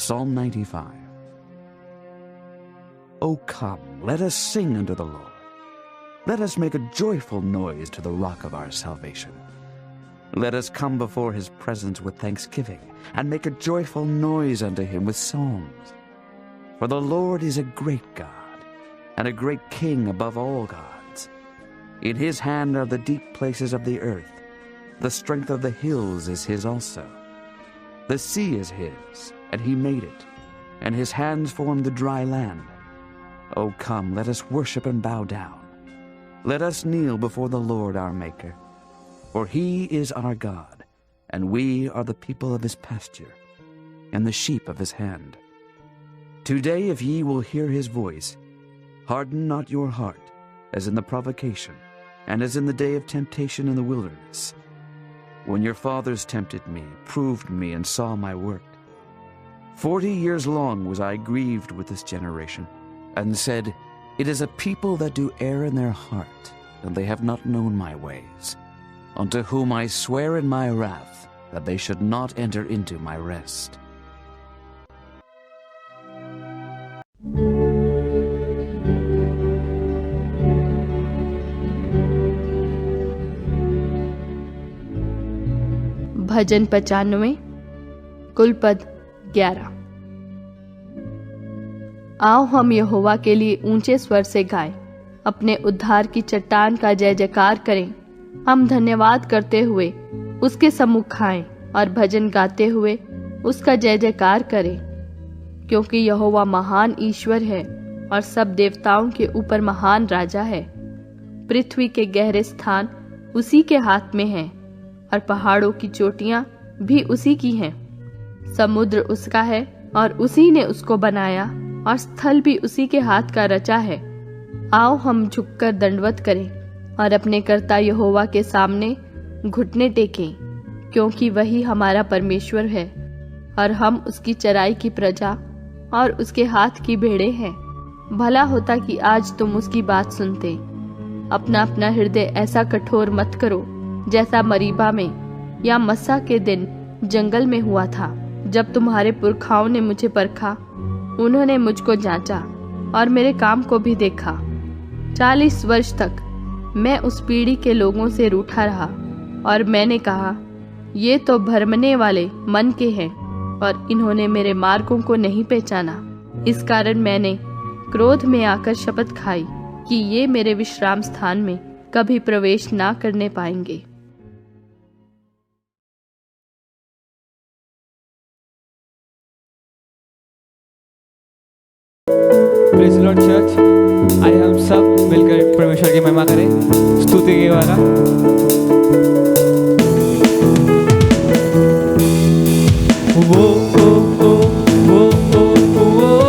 Psalm 95. O come, let us sing unto the Lord. Let us make a joyful noise to the rock of our salvation. Let us come before his presence with thanksgiving, and make a joyful noise unto him with psalms. For the Lord is a great God, and a great King above all gods. In his hand are the deep places of the earth. The strength of the hills is his also. The sea is his, and he made it, and his hands formed the dry land. O come, let us worship and bow down. Let us kneel before the Lord our Maker. For he is our God, and we are the people of his pasture, and the sheep of his hand. Today, if ye will hear his voice, harden not your heart, as in the provocation, and as in the day of temptation in the wilderness, when your fathers tempted me, proved me, and saw my work. 40 years long was I grieved with this generation, and said, It is a people that do err in their heart, and they have not known my ways, unto whom I swear in my wrath, that they should not enter into my rest. भजन 95 कुल पद 11। आओ हम यहोवा के लिए ऊंचे स्वर से गाएं, अपने उद्धार की चट्टान का जय जयकार करें। हम धन्यवाद करते हुए उसके सम्मुख आएं और भजन गाते हुए उसका जय जयकार करें, क्योंकि यहोवा महान ईश्वर है और सब देवताओं के ऊपर महान राजा है। पृथ्वी के गहरे स्थान उसी के हाथ में हैं और पहाड़ों की चोटियां भी उसी की हैं। समुद्र उसका है और उसी ने उसको बनाया, और स्थल भी उसी के हाथ का रचा है। आओ हम झुककर दंडवत करें और अपने कर्ता यहोवा के सामने घुटने टेकें, क्योंकि वही हमारा परमेश्वर है और हम उसकी चराई की प्रजा और उसके हाथ की भेड़ें हैं। भला होता कि आज तुम उसकी बात सुनते। अपना अपना हृदय ऐसा कठोर मत करो जैसा मरीबा में या मस्सा के दिन जंगल में हुआ था, जब तुम्हारे पुरखाओं ने मुझे परखा। उन्होंने मुझको जांचा और मेरे काम को भी देखा। 40 वर्ष तक मैं उस पीढ़ी के लोगों से रूठा रहा, और मैंने कहा, ये तो भरमने वाले मन के हैं और इन्होंने मेरे मार्गों को नहीं पहचाना। इस कारण मैंने क्रोध में आकर शपथ खाई कि ये मेरे विश्राम स्थान में कभी प्रवेश ना करने पाएंगे। Praise the Lord church. आइए हम सब मिलकर परमेश्वर की महिमा करें, स्तुति के वाला। वो ओ ओ वो ओ वो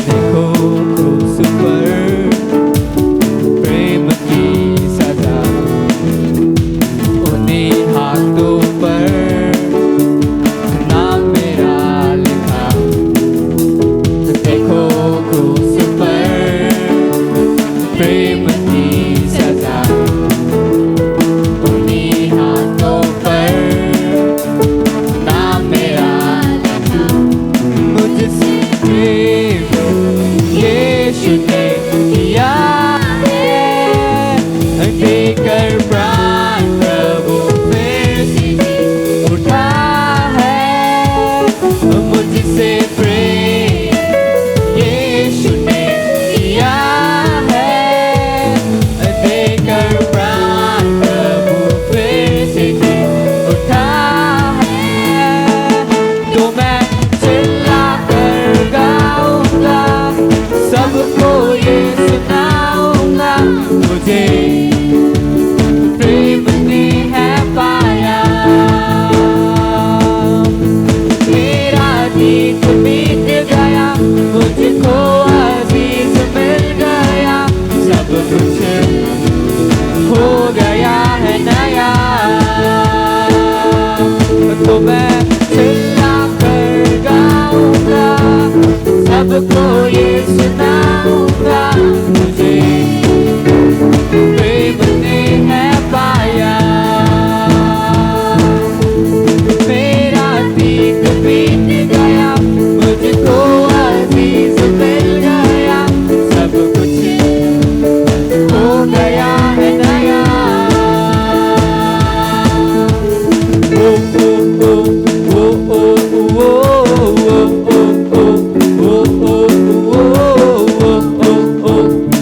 देखो क्रूस पर मैं चिल्ला कर गाऊंगा, सबको ये सुनाऊंगा, तुझे प्रेम ने है पाया। मेरा तीक बीत गया, मुझको अजीज मिल गया, सब कुछ हो गया है नया। ओ ओ ओ ओ ओ ओ ओ ओ ओ ओ ओ ओ ओ ओ ओ।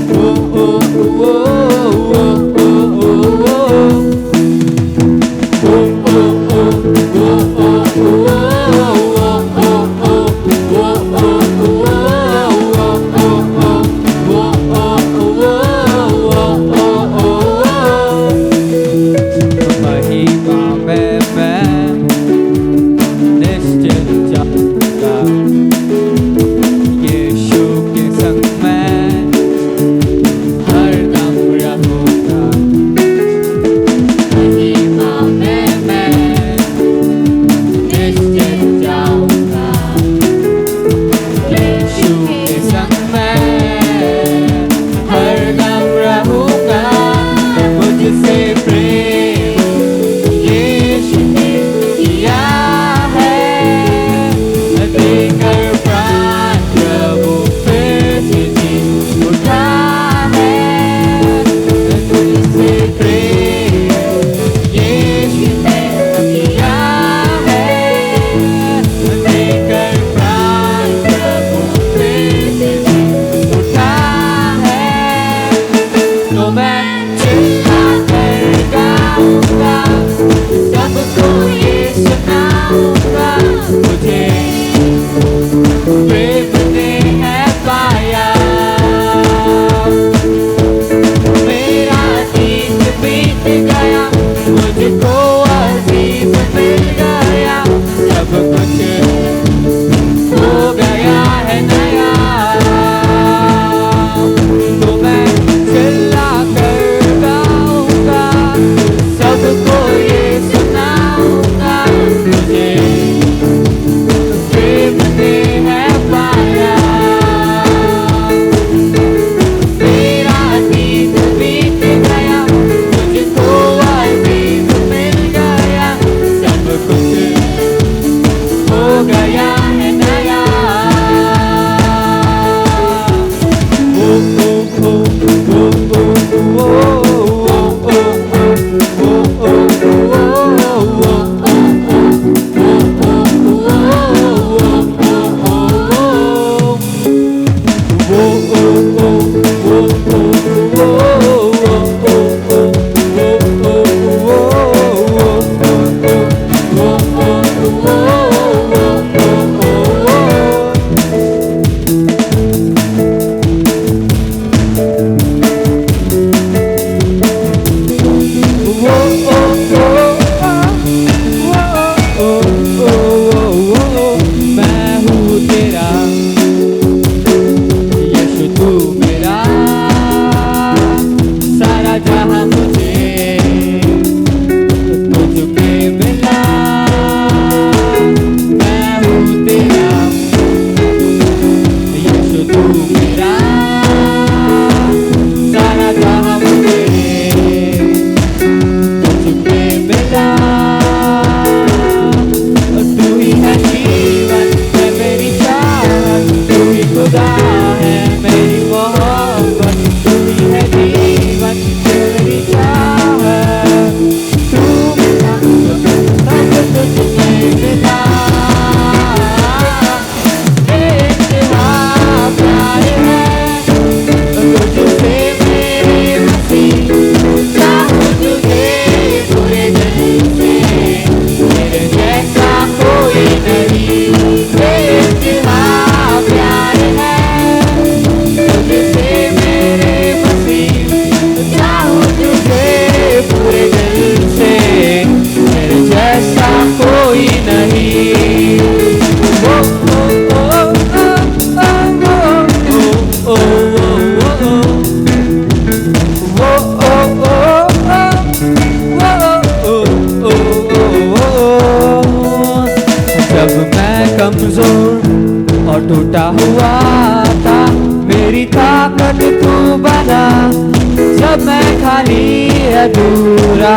अधूरा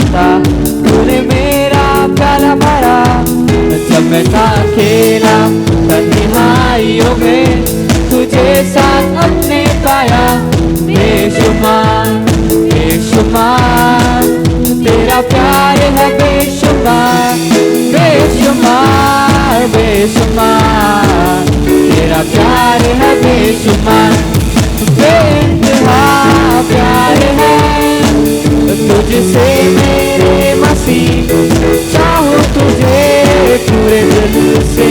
था, तूने मेरा प्याला भरा। जब मैं था अकेला तन्हाइयों में, तुझे साथ अपने पाया। बेशुमार बेशुमार तेरा प्यार है, बेशुमार बेशुमार बेशुमार तेरा प्यार है, बेशुमार बेइंतहा प्यार है तुझसे मेरे मसीह। चाहूं तुझे पूरे दिल से,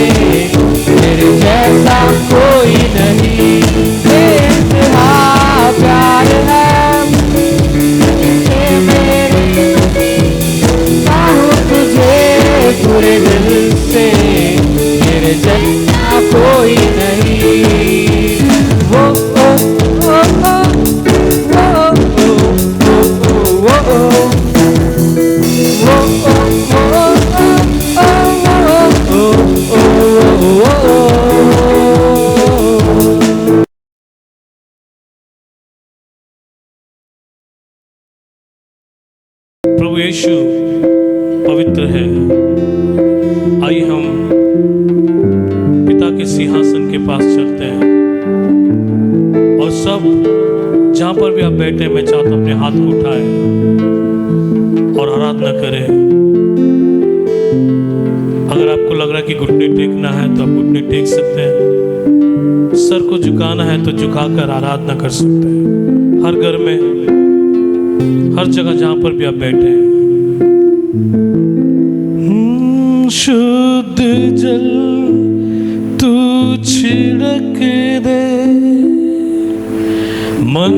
तेरे जैसा कोई नहीं। बेइंतहा प्यार है तुझसे मेरे, चाहूं तुझे पूरे दिल से, तेरे जैसा कोई नहीं। वो प्रभु यीशु पवित्र है। आइए हम पिता के सिंहासन के पास चलते हैं और सब जहां पर भी आप बैठे हैं, मैं चाहता हूं अपने हाथ को उठाएं और आराधना करें। अगर आपको लग रहा है कि घुटने टेकना है तो आप घुटने टेक सकते हैं, सर को झुकाना है तो झुकाकर आराधना कर सकते हैं। हर घर में, हर जगह जहां पर भी आप बैठे हैं। शुद्ध जल तू छिड़क दे, मन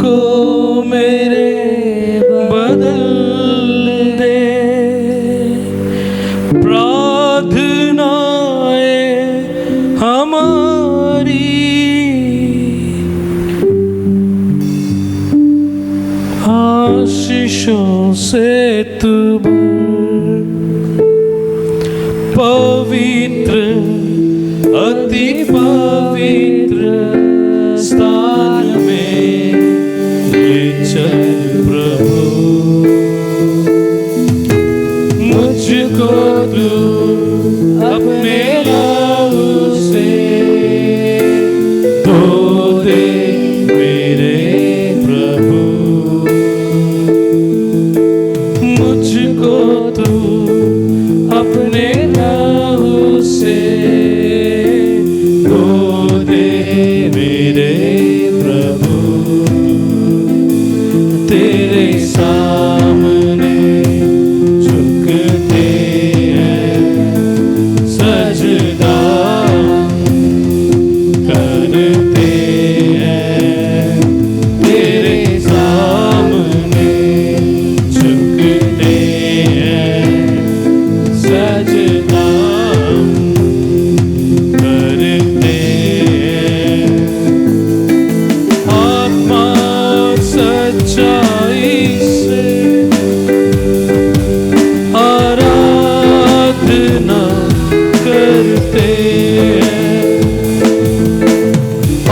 को मेरे बदल दे। प्रार्थनाएं हमारी आशीषों से तू पवित्र, अति पवित्र स्थान में ले चल प्रभु। मुझको तू अपने लहू से धो दे मेरे प्रभु। मुझको तू अपने लहू से धो दे मेरे प्रभु। तेरे सामने झुकते हैं, सजदा करते हैं। तेरे सामने झुकते हैं, सजदा करते हैं। आत्मा सच्चाई से आराधना करते हैं।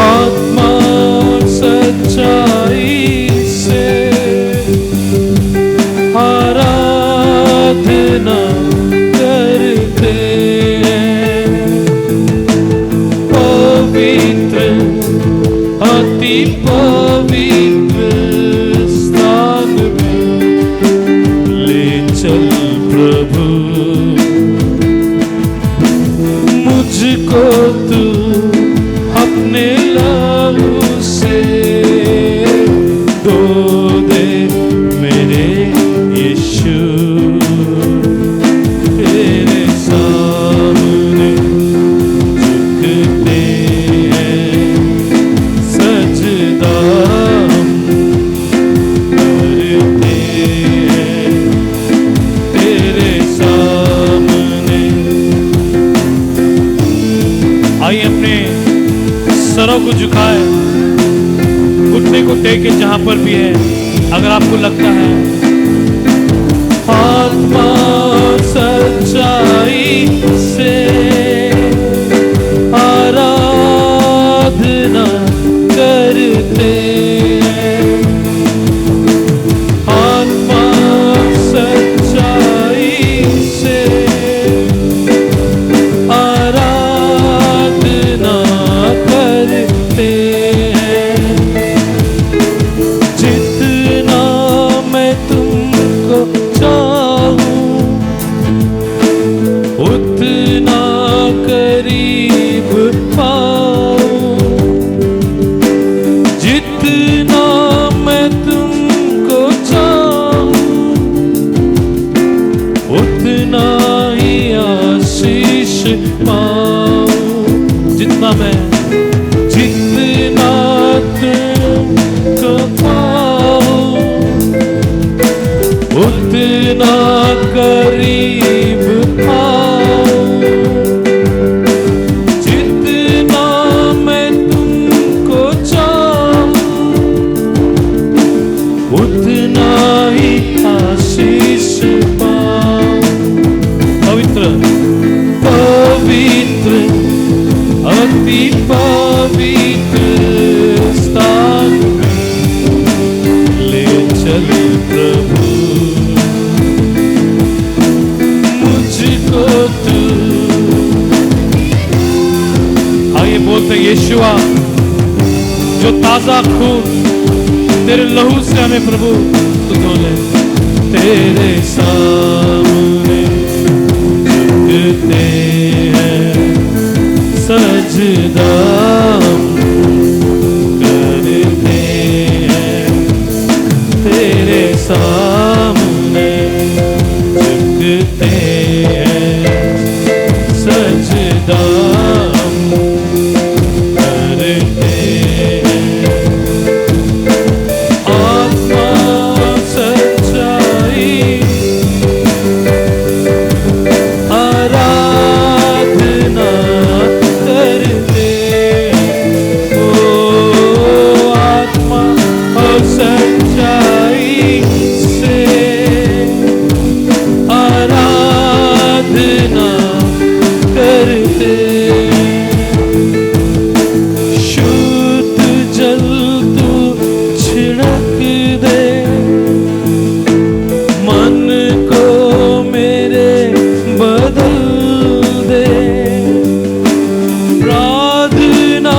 आत्मा सच्चाई से आराधना करते हैं। पवित्र, अति पवित्र स्थान में ले चल प्रभु। मुझको तू अपने लहू से धो दे मेरे यीशु। तेरे सामने झुकते हैं, सजदा करते हैं। तेरे सामने आइए अपने सरों को झुकाए, घुटने को टेके जहां पर भी है। अगर आपको लगता है आत्मा सच्चाई से आराधना करते हैं। तुमको चाहूं, उतना करीब पाऊं। जितना मैं तुमको चाहूं, उतना ही आशीष पाऊं। जितना तुमको पाऊं, उतना करीब पाऊं। जितना मैं तुमको चाहूं, उतना ही आशीष पाऊं। पवित्र पवित्र अति पवित्र स्थान में ले चल प्रभु मुझको तू। आइए बोलते यीशुआ, जो ताजा खून तेरे लहू से हमें प्रभु तू धो ले। तेरे सामने झुकते हैं, सजदा करते हैं। तेरे सामने झुकते हैं, सजदा करते हैं। आत्मा सच्चाई आराधना करते। ओ आत्मा और सच्चाई से आराधना करते। शुद्ध जल तू छिड़क दे, मन को मेरे बदल दे। प्रार्थनाएं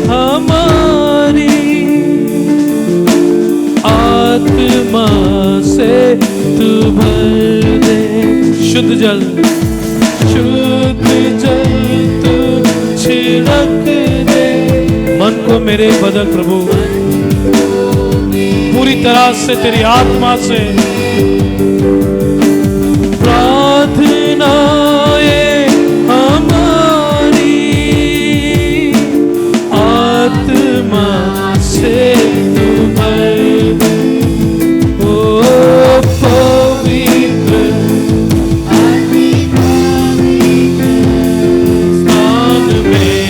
हमारी आत्मा से तू भर दे। शुद्ध जल तू छिड़क दे, मन को मेरे बदल प्रभु पूरी तरह से तेरी आत्मा से। प्रार्थनाएं हमारी आत्मा से तू भर दे। ओ पवित्र स्थान में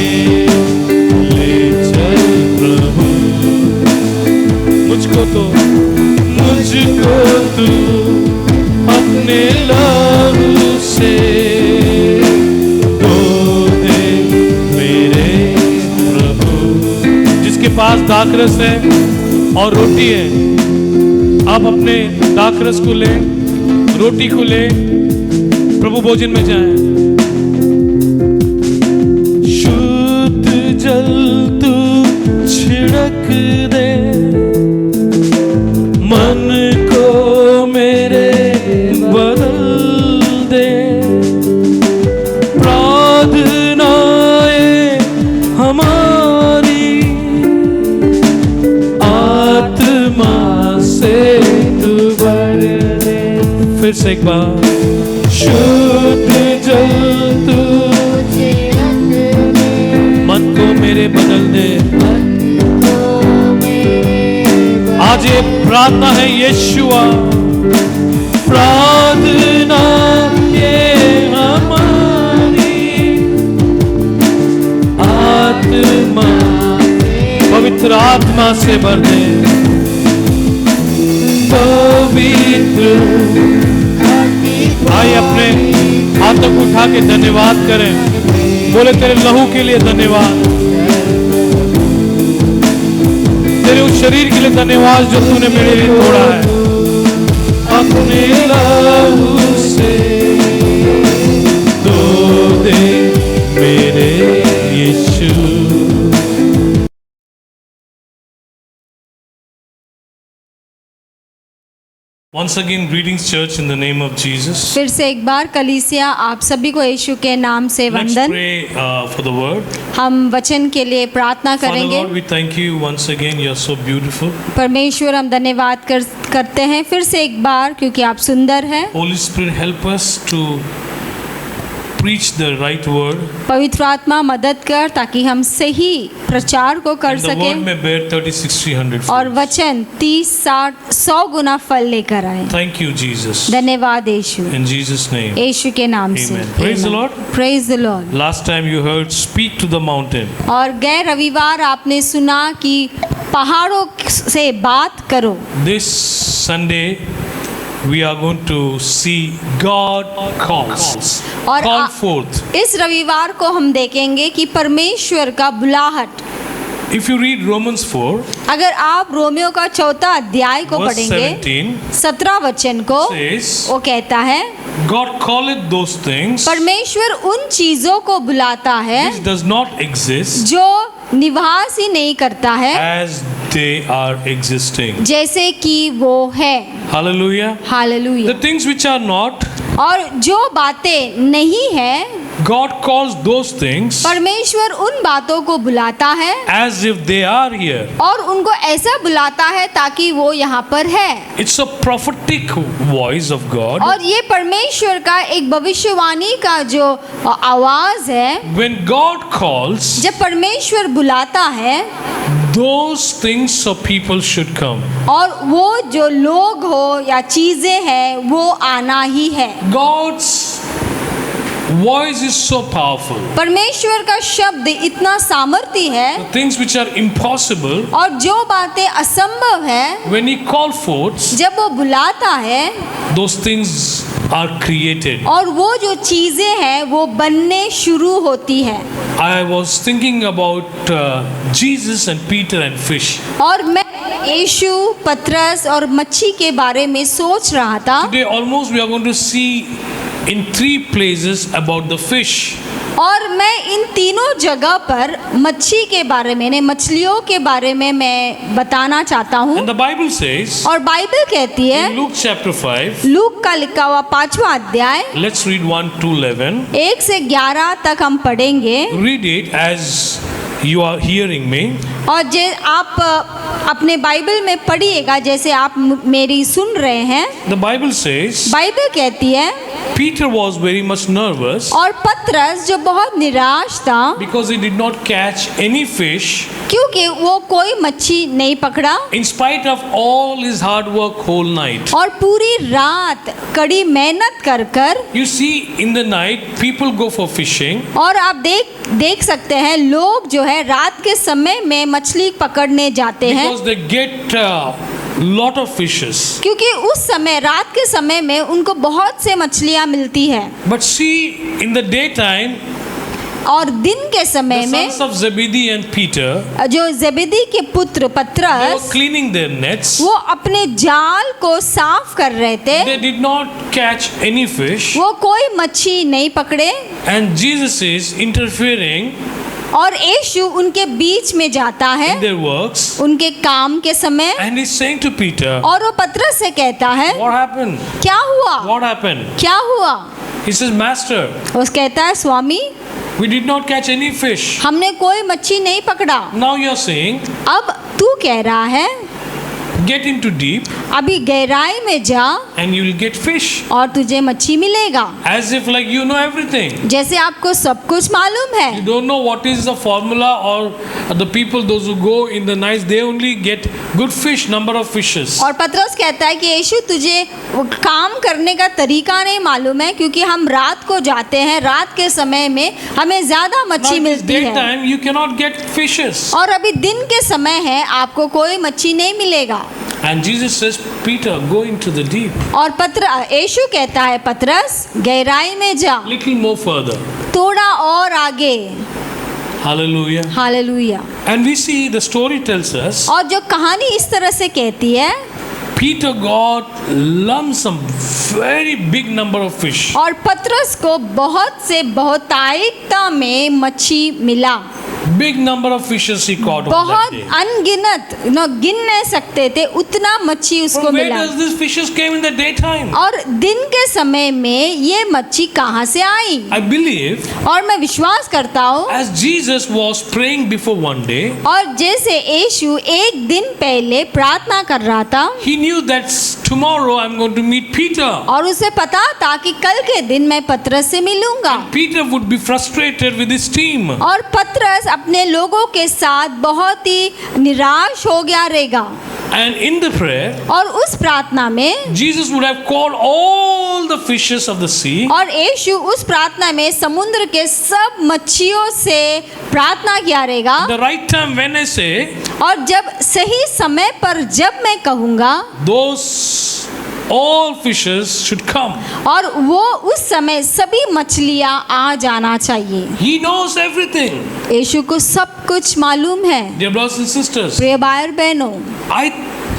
ले चल प्रभु मुझको तू अपने लहू से धो दे मेरे प्रभु। जिसके पास दाखरस है और रोटी है, आप अपने दाखरस को ले, रोटी को ले, प्रभु भोजन में जाएं। शुद्ध जल तू छिड़क दे, मन को मेरे बदल दे। प्रार्थनाएं हमारी आत्मा से तू भर दे। फिर से एक बार, शुद्ध जल तू मन को मेरे बदल दे। आज ये प्रार्थना है यीशुआ, प्रार्थना ये हमारी आत्मा पवित्र आत्मा से भर दे। पवित्र आइए अपने हाथों को उठा के धन्यवाद करें। बोले तेरे लहू के लिए धन्यवाद, तेरे उस शरीर के लिए धन्यवाद जो तूने मेरे लिए तोड़ा है। अपने लहू से धो दे मेरे यीशु। Once again, greetings, church, in the name of Jesus. फिर से एक बार कलीसिया आप सभी को यीशु के नाम से Let's वंदन। pray for the word. हम वचन के लिए प्रार्थना Father करेंगे। Lord, we thank you once again. You are so beautiful. परमेश्वर हम धन्यवाद करते हैं फिर से एक बार क्योंकि आप सुंदर हैं। Holy Spirit, help us to preach the right word. पवित्र आत्मा मदद कर ताकि हम सही प्रचार को कर And the word सकें may bear 30, 60, 100 और fruits. वचन 30, 60, 100 गुना फल लेकर आए। Thank you, Jesus. धन्यवाद यीशु, In Jesus' name. यीशु के नाम से। Amen. Praise the Lord. Praise the Lord। Last time you heard, speak to the mountain. और गए रविवार आपने सुना कि पहाड़ों से बात करो। This Sunday, we are going to see God calls. और Call forth. इस रविवार को हम देखेंगे कि परमेश्वर का बुलाहट। If you read Romans 4, अगर आप रोमियो का 4 अध्याय को verse पढ़ेंगे 17, 17 वचन को, says, वो कहता है God calleth those things परमेश्वर उन चीजों को बुलाता है which does not exist जो निवास ही नहीं करता है as they are existing. जैसे कि वो है। Hallelujah. Hallelujah. The things which are not, और जो बातें नहीं है God calls those things परमेश्वर उन बातों को बुलाता है as if they are here. और उनको ऐसा बुलाता है ताकि वो यहाँ पर है। It's a prophetic voice of God. और ये परमेश्वर का एक भविष्यवाणी का जो आवाज है, When God calls, जब परमेश्वर बुलाता है those things or people should come. और वो जो लोग हो या चीजें हैं वो आना ही है। God's voice is so powerful. परमेश्वर का शब्द इतना सामर्थी है The things which are impossible, और जो बातें असंभव है when He calls forth, जब वो बुलाता है those things are created. और वो जो चीजें हैं वो बनने शुरू होती है। I was thinking about Jesus and Peter and fish. और मैं यीशु, पतरस और मच्छी के बारे में सोच रहा था। Today almost we are going to see in 3 places about the fish. और मैं इन तीनों जगह पर मच्छी के बारे में, मछलियों के बारे में मैं बताना चाहता हूँ। And the Bible says और बाइबल कहती है in Luke chapter 5, लूक का लिखा हुआ 5वां अध्याय let's read 1 to 11. 1 से 11 तक हम पढ़ेंगे। Read it as you are hearing me. और जे आप अपने बाइबल में पढ़िएगा जैसे आप मेरी सुन रहे हैं। The Bible says बाइबल कहती है Peter was very much nervous और पतरस जो बहुत निराश था because he did not catch any fish क्योंकि वो कोई मच्छी नहीं पकड़ा in spite of all his hard work whole night. और पूरी रात कड़ी मेहनत कर कर। You see, in the night people go for fishing और आप देख सकते हैं लोग जो है रात के समय में मछली पकड़ने जाते हैं because they get lot of fishes. क्योंकि उस समय रात के समय में उनको बहुत से मछलियां मिलती है। But see, in the daytime, और दिन के the समय में sons of Zebedee and Peter, जो जेबेदी के पुत्र they were पतरस cleaning their nets. वो अपने जाल को साफ कर रहे थे। They did not catch any fish. वो कोई मच्छी नहीं पकड़े And Jesus is interfering और यीशु उनके बीच में जाता है in their works. उनके काम के समय। And he's saying to Peter, और वो पतरस से कहता है what happened? क्या हुआ, What happened? क्या हुआ। He says, Master, उस कहता है स्वामी we did not catch any fish. हमने कोई मच्छी नहीं पकड़ा। Now you're saying, अब तू कह रहा है get into deep अभी गहराई में जा and you will get fish. और तुझे मच्छी मिलेगा। As if like you know everything. जैसे आपको सब कुछ मालूम है। You don't know what is the formula, or the people, those who go in the nights, they only get good fish, number of fishes. और पतरस कहता है कि यीशु तुझे वो काम करने का तरीका नहीं मालूम है क्योंकि हम रात को जाते हैं, रात के समय में हमें ज्यादा Now मच्छी in this मिलती है daytime, you cannot get fishes. और अभी दिन के समय है आपको कोई मच्छी नहीं मिलेगा। And Jesus says, Peter, go into the deep. और यीशु कहता है पतरस गहराई में जा, Little more further. थोड़ा और आगे। Hallelujah. Hallelujah. And we see the story tells us और जो कहानी इस तरह से कहती है Peter got lump sum, very big number of fish. और पतरस को बहुत से बहुतायिकता में मच्छी मिला। Big number of fishes he caught on that बहुत day. अनगिनत न गिन नहीं सकते थे उतना मच्छी उसको From where मिला। does these fishes came in the daytime? और दिन के समय में ये मच्छी कहाँ से आई? I believe और मैं विश्वास करता हूँ as Jesus was praying before one day, और जैसे यीशु एक दिन पहले प्रार्थना कर रहा था he knew that tomorrow I'm going to meet Peter. और उसे पता था कि कल के दिन मैं पतरस से मिलूंगा Peter would be frustrated with his team. और पतरस अपने लोगों के साथ बहुत ही निराश हो गया रहेगा। And in the prayer, और उस प्रार्थना में Jesus would have called all the fishes of the sea. और यीशु उस प्रार्थना में समुद्र के सब मच्छियों से प्रार्थना किया रहेगा। The right time when I say, और जब सही समय पर जब मैं कहूँगा those all fishes should come. और वो उस समय सभी मछलियाँ आ जाना चाहिए। He knows everything. यीशु को सब कुछ मालूम है। Dear brothers and sisters, प्रिय भाई और बहनों, I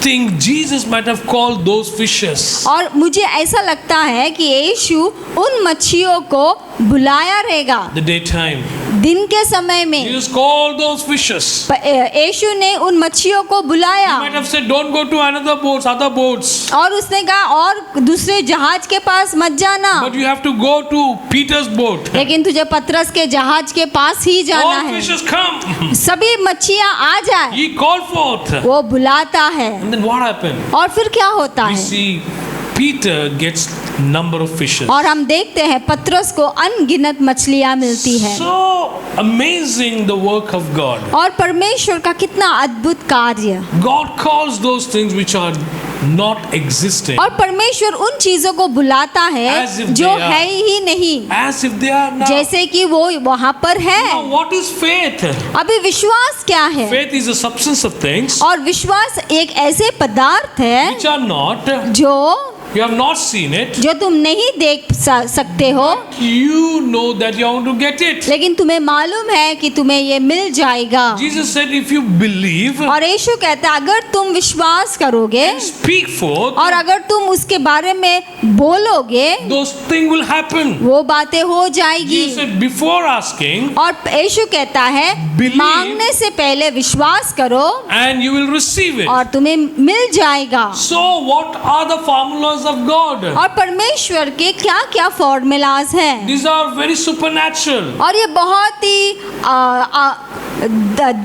think Jesus might have called those fishes. और मुझे ऐसा लगता है कि यीशु उन मच्छियों को बुलाया रहेगा The daytime. दिन के समय में। Jesus called those fishes. यीशु ने उन मच्छियों को He बुलाया might have said, don't go to another boats, other boats. और उसने कहा और दूसरे जहाज के पास मत जाना, But you have to go to Peter's boat. लेकिन तुझे पतरस के जहाज के पास ही जाना All है। fishes come. सभी मच्छियाँ आ जाए, He called forth. वो बुलाता है। And then what happened? और फिर क्या होता We है? see Peter gets number of fishes. और हम देखते हैं पतरस को अनगिनत मछलियाँ मिलती है। So amazing the work of God. और परमेश्वर का कितना अद्भुत कार्य। God calls those things which are not existing और परमेश्वर उन चीजों को बुलाता है As if जो they are. है ही नहीं, as if they are now. जैसे कि वो वहाँ पर Now, है। what is faith? अभी विश्वास क्या है? Faith is a substance of things और विश्वास एक ऐसे पदार्थ है which are not. जो You have not seen it. जो तुम नहीं देख सकते हो, You know that you want to get it. लेकिन तुम्हें मालूम है कि तुम्हें ये मिल जाएगा। Jesus said, if you believe, और यीशु कहता है अगर तुम विश्वास करोगे speak forth, और अगर तुम उसके बारे में बोलोगे, those things will happen. वो बातें हो जाएगी। Jesus said, before asking, और यीशु कहता है Believe. मांगने से पहले विश्वास करो and you will receive it. और तुम्हें मिल जाएगा। So, what are the formulas of God? और परमेश्वर के क्या क्या फॉर्मूलाज हैं, These are very supernatural. और ये बहुत ही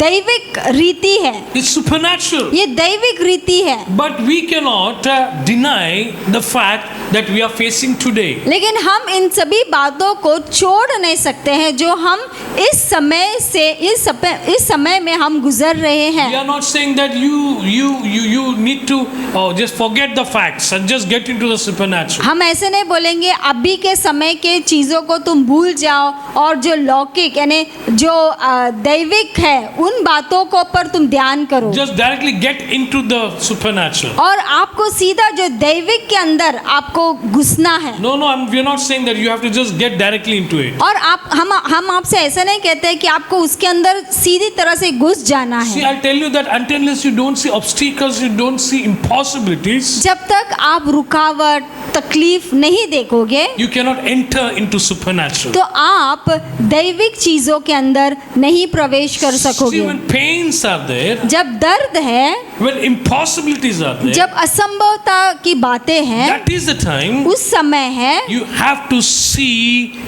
दैविक रीति है। It's supernatural. ये दैविक रीति है। But we cannot deny the fact that we are facing today. लेकिन हम इन सभी बातों को छोड़ नहीं सकते हैं जो हम इस समय में हम गुजर रहे We हैं। are not saying that you need to just forget the facts and just get into the supernatural. हम ऐसे नहीं बोलेंगे अभी के समय के चीज़ों को तुम भूल जाओ और जो लौकिक यानी जो दैविक है उन बातों को पर तुम ध्यान करो, Just directly get into the supernatural. और आपको सीधा जो दैविक के अंदर आपको घुसना है। No, we are not saying that you have to just get directly into it. और हम आपसे ऐसा नहीं कहते कि आपको उसके अंदर सीधी तरह से घुस जाना See, है। I'll tell you that unless you don't see obstacles, you don't see impossibilities, जब तक आप रुकावट तकलीफ नहीं देखोगे you cannot enter into supernatural. तो आप दैविक चीजों के अंदर नहीं प्रवेश कर See, सकोगे। when pains are there, जब दर्द है, when impossibilities are there, जब असंभवता की बातें हैं, that is the time उस समय है you have to see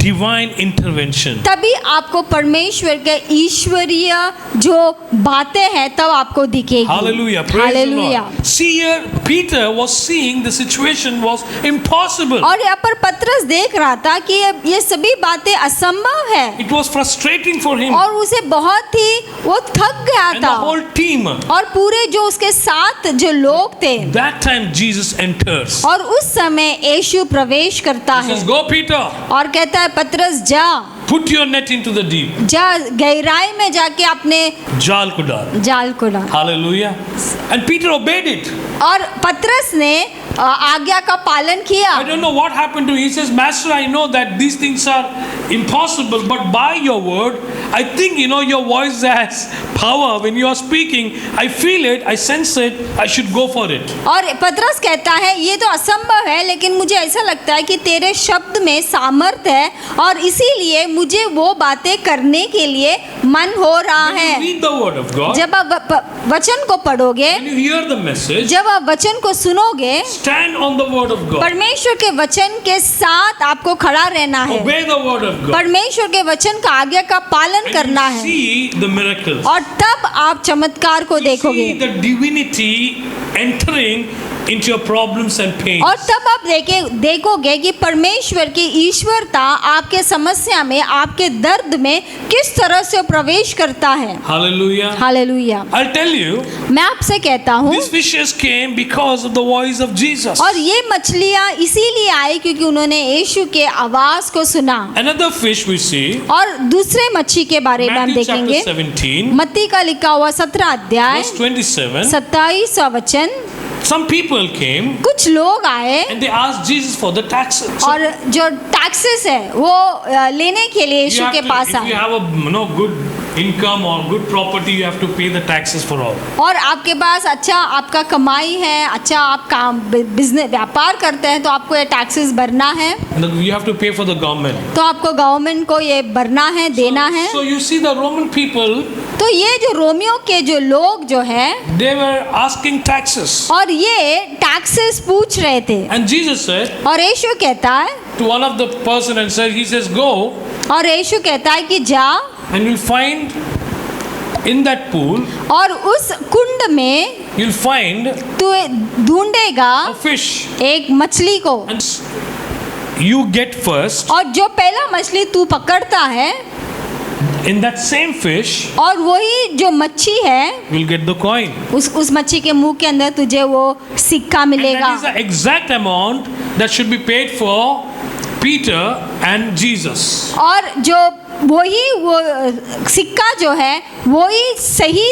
divine intervention. तभी आपको परमेश्वर के ईश्वरीय जो बातें हैं तब आपको दिखेगी। Hallelujah. Praise the hallelujah. Lord. See here, Peter was seeing the situation was impossible. और यहाँ पर पतरस देख रहा था कि ये सभी बातें असंभव है It was frustrating for him और उसे बहुत ही वो थक गया and the था। whole team. और पूरे जो उसके साथ जो लोग थे, That time Jesus enters. और उस समय यीशु प्रवेश करता He है says, go Peter, और कहता है पतरस जा put your net into the deep. जा गहराई में जाके अपने जाल को डाल. जाल को डाल। Hallelujah. And Peter obeyed it. और पतरस ने आज्ञा का पालन किया। I don't know what happened to him. He says, Master, I know that these things are impossible, but by your word, I think your voice has power. When you are speaking, I feel it, I sense it, I should go for it. और पतरस कहता है ये तो असंभव है, लेकिन मुझे ऐसा लगता है कि तेरे शब्द में सामर्थ है और इसीलिए मुझे वो बातें करने के लिए मन हो रहा When you है। read the word of God, जब आप वचन को पढ़ोगे, when you hear the message, जब आप वचन को सुनोगे, stand on the word of God. परमेश्वर के वचन के साथ आपको खड़ा रहना है, Obey the word of God. परमेश्वर के वचन का आज्ञा का पालन And करना you है see the miracles. और तब आप चमत्कार को See देखोगे the divinity entering into your problems and pains. और तब आप देखोगे कि परमेश्वर की ईश्वरता आपके समस्या में, आपके दर्द में किस तरह से प्रवेश करता है। Hallelujah. Hallelujah. I'll tell you, मैं आपसे कहता हूँ, these fishes came because of the voice of Jesus. और ये मछलियाँ इसीलिए आई क्योंकि उन्होंने यीशु के आवाज को सुना। Another fish we see, और दूसरे मच्छी के बारे में हम Matthew chapter देखेंगे, 17, मत्ती का लिखा हुआ 17 अध्याय verse 27. 27वां वचन। Some people came कुछ लोग आए and they asked Jesus for the taxes. और जो टैक्सेस है वो लेने के लिए You यीशु have के to, पास if you आए have a good income or good property, you have to pay the taxes for all. और आपके पास अच्छा आपका कमाई है, अच्छा आप काम बिजनेस व्यापार करते हैं तो आपको ये टैक्सेस भरना है, You have to pay for the government. तो आपको गवर्नमेंट को ये भरना है, देना है। So you see the Roman people, तो ये जो रोमियो के जो लोग जो है they were asking taxes. और ये टैक्सेस पूछ रहे थे And Jesus said और यीशु कहता है, to one of the person and said, he says, go और यीशु कहता है कि जा and you'll find in that pool, और उस कुंड में you'll find तू ढूंढेगा a fish. एक मछली को, And you get first और जो पहला मछली तू पकड़ता है in that same fish, और वही जो मच्छी है you'll get the coin. उस मच्छी के मुंह के अंदर तुझे वो सिक्का And मिलेगा। that is the exact amount that should be paid for Peter and Jesus. और जो वही वो सिक्का जो है वही सही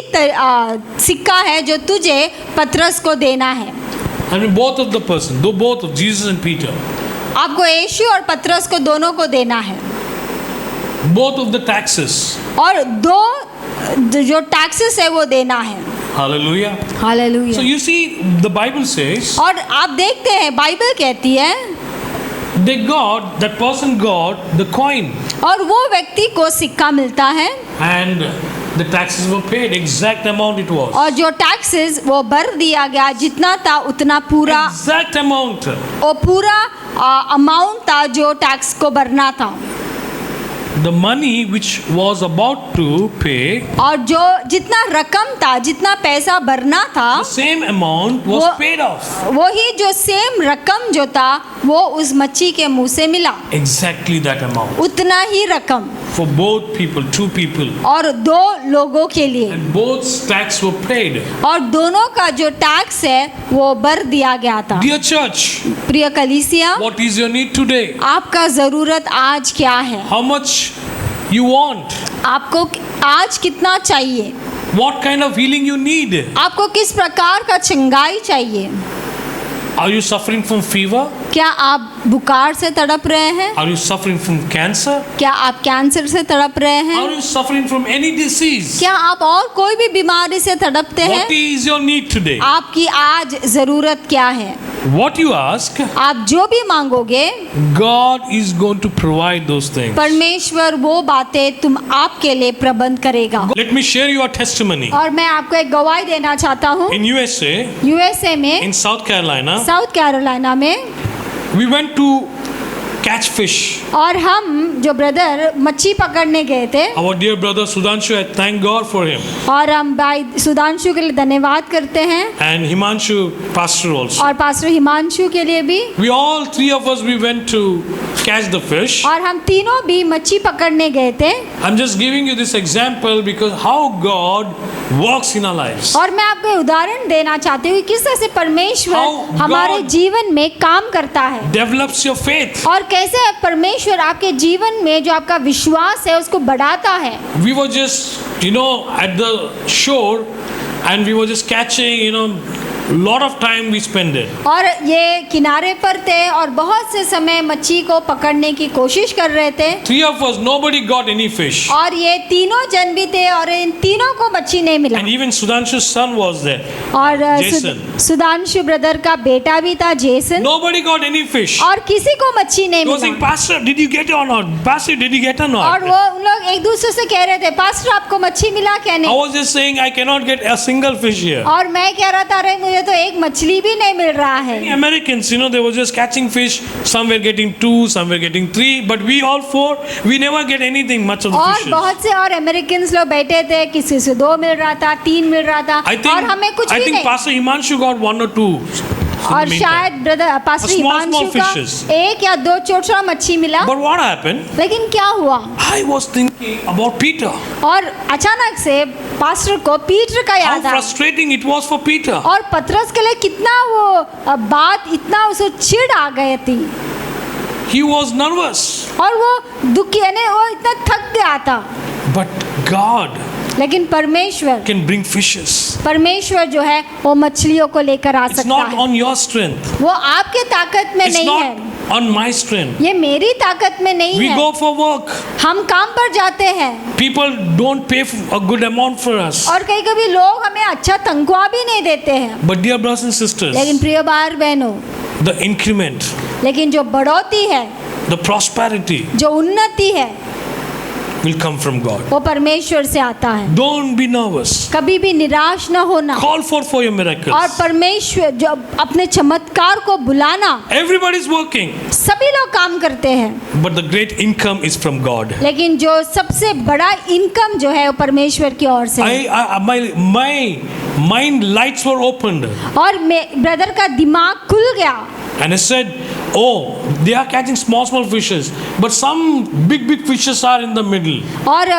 सिक्का है जो तुझे पतरस को देना है। I mean both of the person, both of Jesus and Peter. आपको यीशु और पतरस को दोनों को देना है Both of the taxes. और दो जो टैक्सेस है वो देना है। Hallelujah. So hallelujah. you see, the Bible says और आप देखते हैं बाइबल कहती है that person got the coin और वो व्यक्ति को सिक्का मिलता है and the taxes were paid, exact amount it was. और जो टैक्सेस वो भर दिया गया, जितना था उतना पूरा, Exact amount. वो पूरा अमाउंट था जो टैक्स को भरना था। The money which was about to pay, और जो जितना रकम था, जितना पैसा भरना था, the same amount was वो- paid off. वही जो सेम रकम जो था वो उस मच्छी के मुंह से मिला, Exactly that amount. उतना ही रकम For both people, two people. और दो लोगों के लिए, And both tax were paid. और दोनों का जो टैक्स है वो भर दिया गया था। Dear church, प्रिय कलीसिया, what is your need today? आपका जरूरत आज क्या है? How much you want? आपको आज कितना चाहिए? What kind of healing you need? आपको किस प्रकार का चंगाई चाहिए? Are you suffering from fever? क्या आप बुखार से तड़प रहे हैं? Are you suffering from cancer? क्या आप कैंसर से तड़प रहे हैं? Are you suffering from any disease? क्या आप और कोई भी बीमारी से तड़पते हैं? What is your need today? आपकी आज जरूरत क्या है? What you ask, आप जो भी मांगोगे God is going to provide those things. परमेश्वर वो बातें तुम आपके लिए प्रबंध करेगा। Let me share your testimony. और मैं आपको एक गवाही देना चाहता हूँ। In USA, यूएसए में, in South Carolina, south Carolina में, we went to catch fish. और हम जो ब्रदर मच्छी पकड़ने गए थे, Our dear brother Sudhanshu, I thank God for him. और हम भाई सुधांशु के लिए धन्यवाद करते हैं And Himanshu, pastor also. और पास्टर हिमांशु के लिए भी। We all three of us, we went to catch the fish. और हम तीनों भी मच्छी पकड़ने गए थे। I'm just giving you this example because how God works in our lives. और मैं आपको उदाहरण देना चाहती हूँ किस तरह से परमेश्वर How हमारे God जीवन में काम करता है, Develops your faith. और कैसे परमेश्वर आपके जीवन में जो आपका विश्वास है उसको बढ़ाता है। We were just, at the shore and we were just catching, lot of time we spend it. और ये किनारे पर थे और बहुत से समय मच्छी को पकड़ने की कोशिश कर रहे थे 3 of us, nobody got any fish. और ये तीनों जन भी थे और इन तीनों को मच्छी नहीं मिला And even Sudhanshu's son was there. और Jason. सुधांशु ब्रदर का बेटा भी था Jason Nobody got any fish. और किसी को मच्छी नहीं He was saying, मिला Pastor, did you get it or not? Pastor, did you get it or और not? वो उन लोग एक दूसरे से कह रहे थे पास्टर आपको मच्छी मिला क्या I नहीं was just saying, I cannot get a single fish here. और मैं कह रहा था अरे मुझे तो एक मछली भी नहीं मिल रहा है Many Americans, they were just catching fish. Some were getting 2, some were getting 3, but we all 4, we never get anything much of the और fishes. बहुत से और अमेरिकन लोग बैठे थे किसी से 2 मिल रहा था 3 मिल रहा था और हमें कुछ I भी think नहीं Pastor Himanshu got 1 or 2. और शायद ब्रदर पास्टर Small हिमांशु का fishes. 1 या 2 छोटा मच्छी मिला But what happened? लेकिन क्या हुआ I was thinking about Peter. और अचानक से पास्टर को पीटर का How याद आया frustrating it was for Peter. और पतरस के लिए कितना वो बात इतना उसे चिढ़ आ गई थी He was nervous. और वो दुखी यानी वो इतना थक गया था But God लेकिन परमेश्वर can bring fishes. परमेश्वर जो है वो मछलियों को लेकर आ It's सकता not है on your strength. वो आपके ताकत में It's नहीं not है on my strength. ये मेरी ताकत में नहीं We है go for work. हम काम पर जाते हैं People don't pay a good amount for us. और कभी कभी लोग हमें अच्छा तनख्वाह भी नहीं देते हैं But dear brothers and sisters, लेकिन प्रिय भाई बहनों the increment, लेकिन जो बढ़ोतरी है the prosperity जो उन्नति है will come from God. वो परमेश्वर से आता है Don't be nervous. कभी भी निराश न होना Call for your miracles. और परमेश्वर जो अपने चमत्कार को बुलाना Everybody's working, सभी लोग काम करते हैं but the great income is from God. लेकिन जो सबसे बड़ा इनकम जो है वो परमेश्वर की ओर से है। My mind lights were opened, और ब्रदर का दिमाग खुल गया and I said, "Oh, they are catching small fishes, but some big fishes are in the middle." और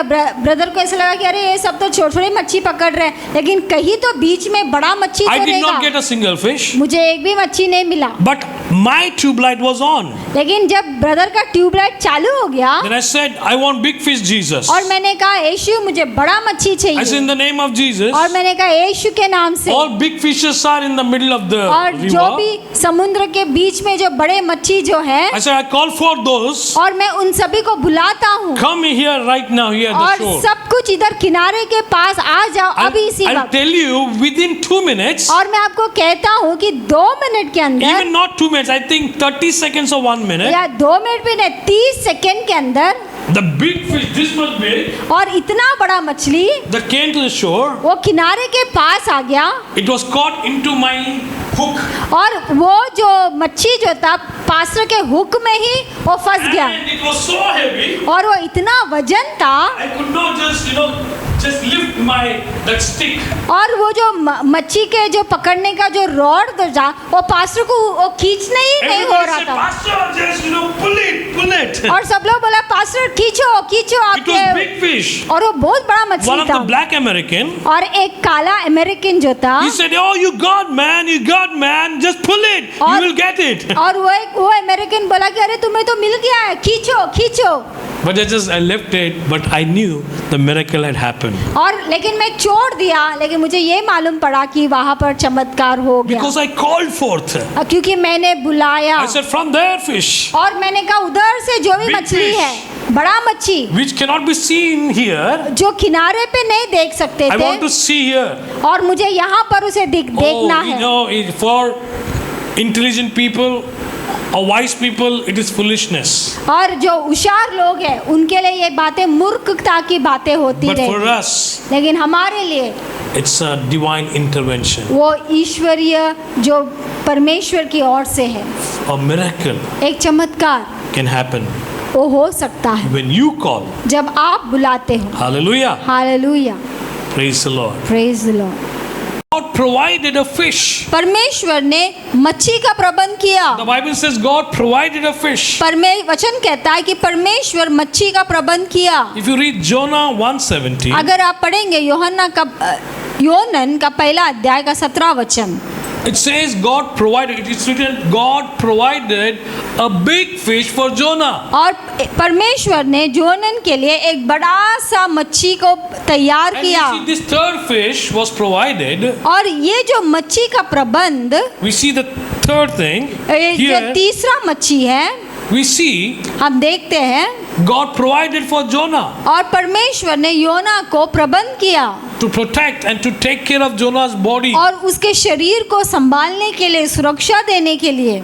ब्रदर को ऐसा लगा कि अरे ये सब तो छोटी मच्छी पकड़ रहे हैं लेकिन कहीं तो बीच में बड़ा मच्छी I तो did not get रहेगा a single fish, मुझे एक भी मच्छी नहीं मिला but my tube light was on. लेकिन जब ब्रदर का ट्यूबलाइट चालू हो गया Then I said, "I want big fish, Jesus." और मैंने कहा यीशु मुझे बड़ा मच्छी I said, चाहिए "In the name of Jesus." और मैंने कहा यीशु के नाम से All big fishes are in the middle of the और जो river. भी समुद्र के बीच में जो बड़े मच्छी जो है I said, "I call for those. और मैं उन सभी को बुलाता हूँ Come here right now, here at the और shore. सब कुछ इधर किनारे के पास आ जाओ अभी इसी I'll वक्त tell you within 2 minutes, और मैं आपको कहता हूँ कि 2 मिनट के अंदर even not 2 minutes, I think 30 seconds or 1 minute, या 2 मिनट भी नहीं 30 सेकंड के अंदर the big fish, this much big, और इतना बड़ा मछली that came to the shore, वो किनारे के पास आ गया it was caught into my hook. और वो जो मच्छी जो था पास्टर के हुक में ही वो फंस गया And it was so heavy, और वो इतना वजन था I could not just lift that stick. और वो जो मच्छी के जो पकड़ने का जो रॉड था वो पास्टर को वो खींचना ही नहीं हो Everybody रहा said, था "Pastor, just pull it." और सब लोग बोला पास्टर खींचो खींचो It was आपके big fish. और वो बहुत बड़ा One मछली of the था black American, और एक काला अमेरिकन जो था he said, "Oh, you got man, just pull it, you और- will get it." और वो अमेरिकन बोला कि अरे तुम्हें तो मिल गया है खींचो खींचो But I left it, but I knew the miracle had happened. और लेकिन मैं छोड़ दिया लेकिन मुझे ये मालूम पड़ा कि वहां पर चमत्कार हो गया Because I called forth. क्योंकि मैंने बुलाया I said, "From there, fish, और मैंने कहा उधर से जो भी Big मछली fish. है बड़ा मच्छी which cannot be seen here, जो किनारे पे नहीं देख सकते I want to थे see here." और मुझे यहाँ पर उसे देखना है For intelligent people or wise people, it is foolishness. और जो होशियार लोग हैं उनके लिए ये बातें मूर्खता की बातें होती But for रहे us, लेकिन हमारे लिए it's a divine intervention. वो ईश्वरीय जो परमेश्वर की ओर से है A miracle एक चमत्कार can happen वो हो सकता है when you call. जब आप बुलाते हो Hallelujah. Hallelujah Praise the Lord. Praise the Lord God provided a fish. परमेश्वर ने मच्छी का प्रबंध किया The Bible says God provided a fish. वचन कहता है कि परमेश्वर मच्छी का प्रबंध किया If you read Jonah 1:17, अगर आप पढ़ेंगे योनन का पहला अध्याय का 17 वचन it says God provided. It is written God provided a big fish for Jonah. और परमेश्वर ने जोनन के लिए एक बड़ा सा मच्छी को तैयार And किया। you see this third fish was provided. और ये जो मच्छी का प्रबंध, We see the third thing ये जो here. तीसरा मच्छी है, We see हम देखते हैं God provided for Jonah और परमेश्वर ने योना को प्रबंध किया to protect and to take care of Jonah's body. और उसके शरीर को संभालने के लिए, सुरक्षा देने के लिए।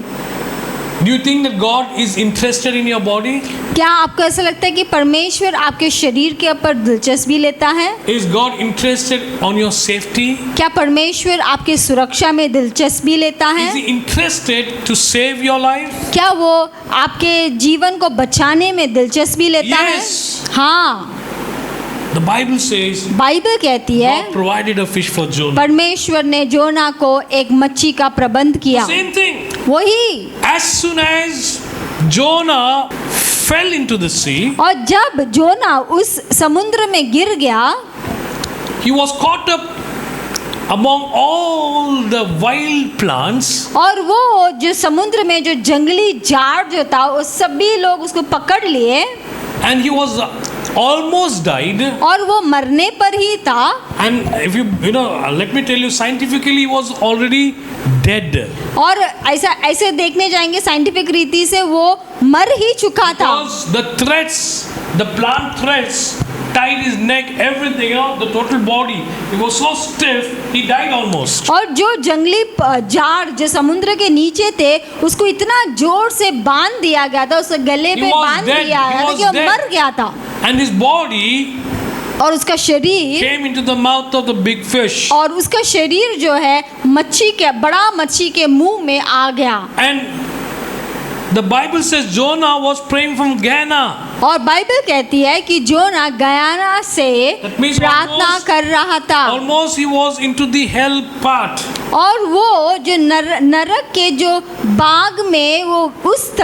Do you think that God is interested in your body? क्या आपको ऐसा लगता है कि परमेश्वर आपके शरीर के ऊपर दिलचस्पी लेता है? Is God interested on your safety? क्या परमेश्वर आपकी सुरक्षा में दिलचस्पी लेता है? Is He interested to save your life? क्या वो आपके जीवन को बचाने में दिलचस्पी लेता है? Yes. हाँ, The Bible says बाइबल कहती है God provided a fish for Jonah. परमेश्वर ने जोना को एक मच्छी का प्रबंध किया। Same thing. वही, As soon as Jonah fell into the sea, और जब जोना उस समुद्र में गिर गया, he was caught up among all the wild plants. और वो जो समुद्र में जो जंगली झाड़ जो था, वो सभी लोग उसको पकड़ लिए And he was almost died. और वो मरने पर ही था। And if you know, let me tell you, scientifically he was already dead. और ऐसे देखने जाएंगे साइंटिफिक रीति से वो मर ही चुका था। Because the threads, the plant threads tied his neck, everything, you know, the total body. He was so stiff, he died almost. और जो जंगली झाड़ जो समुद्र के नीचे थे, उसको इतना जोर से बांध दिया गया था, उसके गले He पे was बांध dead. दिया He गया था was कि वो dead. मर गया था। And his body और उसका शरीर came into the mouth of the big fish. और उसका शरीर जो है मच्छी के, बड़ा मच्छी के मुंह में आ गया। And the Bible says Jonah was praying from Ghana. और बाइबल कहती है कि जोना गयाना से That means प्रार्थना almost- कर रहा था Almost he was into the hell part. और वो जो नरक के जो बाग में वो उस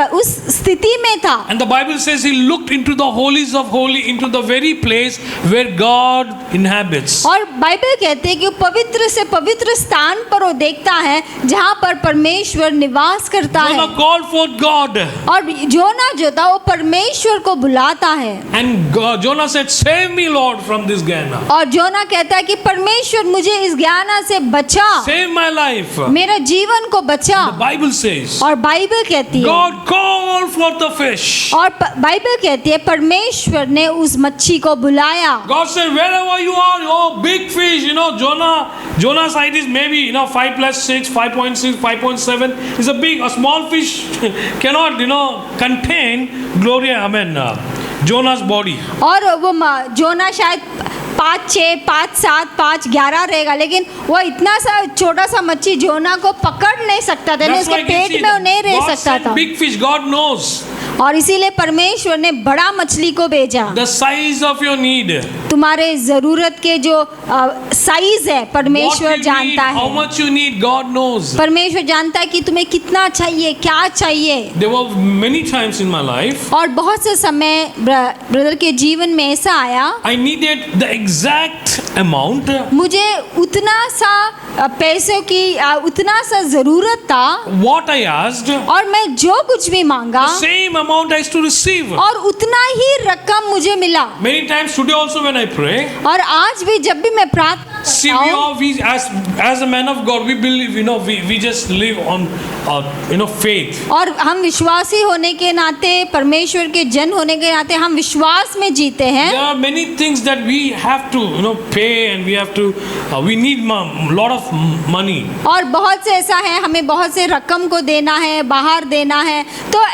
स्थिति में था। And the Bible says he looked into the holies of holy, into the very place where God inhabits. और बाइबल कहते हैं कि वो पवित्र से पवित्र स्थान पर वो देखता है जहाँ पर परमेश्वर निवास करता है। Jonah called for God. और जोना जो था वो परमेश्वर को बुलाता है। And Jonah said, "Save me, Lord, from this Gehenna. और जोना कहता है कि परमेश्वर मुझे इस ज्ञाना से बचा, Save my life." मेरा जीवन को बचा। The Bible says, और बाइबल कहती है God called for the fish. और बाइबल कहती है परमेश्वर ने उस मच्छी को बुलाया। God said, "Wherever you are, oh big fish, you know, Jonah's height is maybe, you know, 5 plus 6, 5.6, 5.7 is a big, a small fish cannot, you know, contain Jonah's body." और वो जोना शायद 5, 6, 5, 7, 5, 11 रहेगा, लेकिन वो इतना सा छोटा सा मच्छी जोना को पकड़ नहीं सकता था, That's उसके why you पेट see में वो नहीं रह God सकता sent था। big fish. God knows और इसीलिए परमेश्वर ने बड़ा मछली को भेजा। the size of your need. तुम्हारे जरूरत के जो साइज है What परमेश्वर you need, जानता how है। much you need, God knows. परमेश्वर जानता है कि तुम्हें कितना चाहिए, क्या चाहिए। There were many times in my life और बहुत से समय ब्रदर के जीवन में ऐसा आया, I needed the exact amount. मुझे उतना सा पैसों की उतना सा जरूरत था What I asked, और मैं जो कुछ भी मांगा the same amount I used to receive. और उतना ही रकम मुझे मिला। Many times today also when I pray, और आज भी जब भी मैं प्रार्थना see, करता हूँ, as a man of God, we believe, you know, we just live on, you know, faith. और हम विश्वासी होने के नाते, परमेश्वर के जन होने के नाते हम विश्वास में जीते हैं। There are many things that we have to, you know, pay, and we have to, we need lot of money. और बहुत से ऐसा है, हमें बहुत से रकम को देना है, बाहर देना है, तो